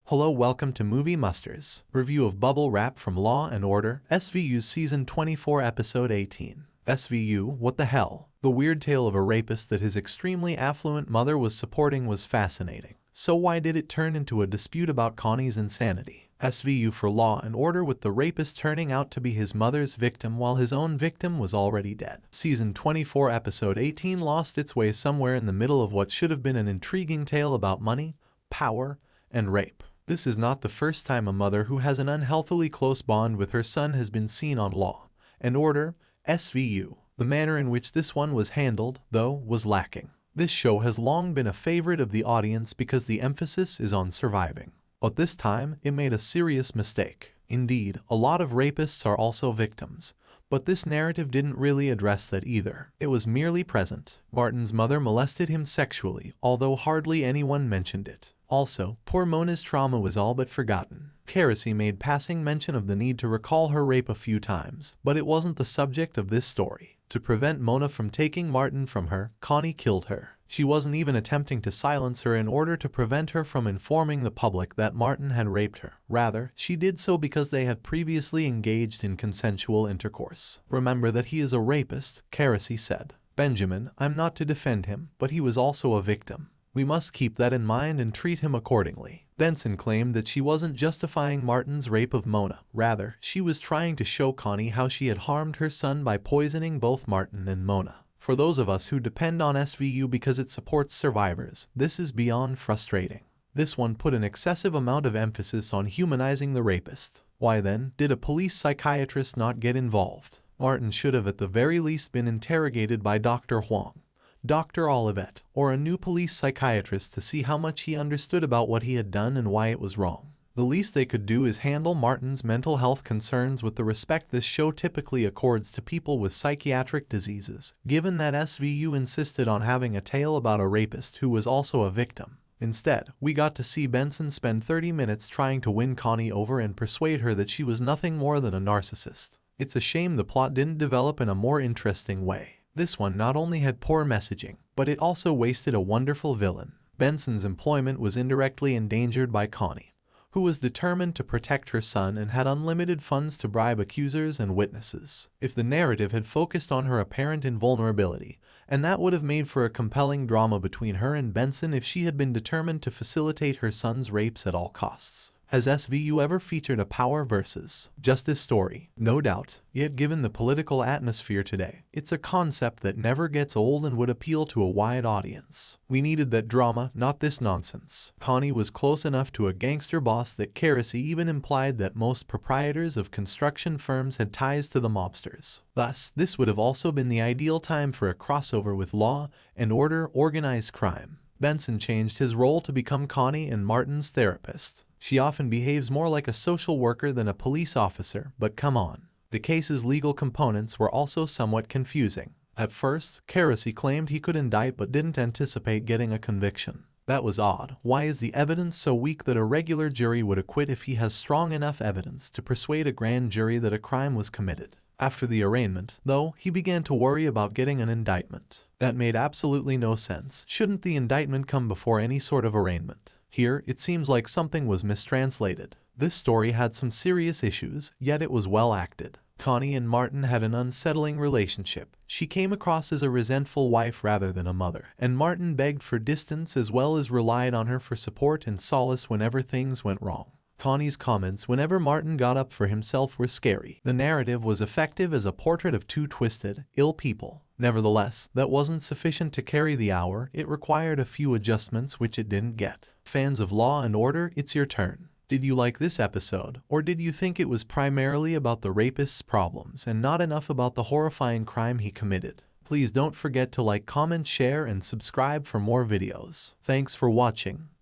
Hello, welcome to Movie Musters, review of Bubble Wrap from Law & Order, SVU's Season 24 Episode 18. SVU, what the hell? The weird tale of a rapist that his extremely affluent mother was supporting was fascinating. So why did it turn into a dispute about Connie's insanity? SVU for Law & Order, with the rapist turning out to be his mother's victim while his own victim was already dead. Season 24 Episode 18 lost its way somewhere in the middle of what should have been an intriguing tale about money, power, and rape. This is not the first time a mother who has an unhealthily close bond with her son has been seen on Law & Order, SVU. The manner in which this one was handled, though, was lacking. This show has long been a favorite of the audience because the emphasis is on surviving. But this time, it made a serious mistake. Indeed, a lot of rapists are also victims, but this narrative didn't really address that either. It was merely present. Martin's mother molested him sexually, although hardly anyone mentioned it. Also, poor Mona's trauma was all but forgotten. Carisi made passing mention of the need to recall her rape a few times, but it wasn't the subject of this story. To prevent Mona from taking Martin from her, Connie killed her. She wasn't even attempting to silence her in order to prevent her from informing the public that Martin had raped her. Rather, she did so because they had previously engaged in consensual intercourse. Remember that he is a rapist, Carisi said. Benjamin, I'm not to defend him, but he was also a victim. We must keep that in mind and treat him accordingly. Benson claimed that she wasn't justifying Martin's rape of Mona. Rather, she was trying to show Connie how she had harmed her son by poisoning both Martin and Mona. For those of us who depend on SVU because it supports survivors, this is beyond frustrating. This one put an excessive amount of emphasis on humanizing the rapist. Why then did a police psychiatrist not get involved? Martin should have at the very least been interrogated by Dr. Huang, Dr. Olivet, or a new police psychiatrist to see how much he understood about what he had done and why it was wrong. The least they could do is handle Martin's mental health concerns with the respect this show typically accords to people with psychiatric diseases, given that SVU insisted on having a tale about a rapist who was also a victim. Instead, we got to see Benson spend 30 minutes trying to win Connie over and persuade her that she was nothing more than a narcissist. It's a shame the plot didn't develop in a more interesting way. This one not only had poor messaging, but it also wasted a wonderful villain. Benson's employment was indirectly endangered by Connie, who was determined to protect her son and had unlimited funds to bribe accusers and witnesses. If the narrative had focused on her apparent invulnerability, and that would have made for a compelling drama between her and Benson if she had been determined to facilitate her son's rapes at all costs. Has SVU ever featured a power versus justice story? No doubt, yet given the political atmosphere today, it's a concept that never gets old and would appeal to a wide audience. We needed that drama, not this nonsense. Connie was close enough to a gangster boss that Carisi even implied that most proprietors of construction firms had ties to the mobsters. Thus, this would have also been the ideal time for a crossover with Law & Order organized crime. Benson changed his role to become Connie and Martin's therapist. She often behaves more like a social worker than a police officer, but come on. The case's legal components were also somewhat confusing. At first, Carisi claimed he could indict but didn't anticipate getting a conviction. That was odd. Why is the evidence so weak that a regular jury would acquit if he has strong enough evidence to persuade a grand jury that a crime was committed? After the arraignment, though, he began to worry about getting an indictment. That made absolutely no sense. Shouldn't the indictment come before any sort of arraignment? Here, it seems like something was mistranslated. This story had some serious issues, yet it was well acted. Connie and Martin had an unsettling relationship. She came across as a resentful wife rather than a mother, and Martin begged for distance as well as relied on her for support and solace whenever things went wrong. Connie's comments whenever Martin got up for himself were scary. The narrative was effective as a portrait of two twisted, ill people. Nevertheless, that wasn't sufficient to carry the hour. It required a few adjustments which it didn't get. Fans of Law & Order, it's your turn. Did you like this episode, or did you think it was primarily about the rapist's problems and not enough about the horrifying crime he committed? Please don't forget to like, comment, share, and subscribe for more videos. Thanks for watching.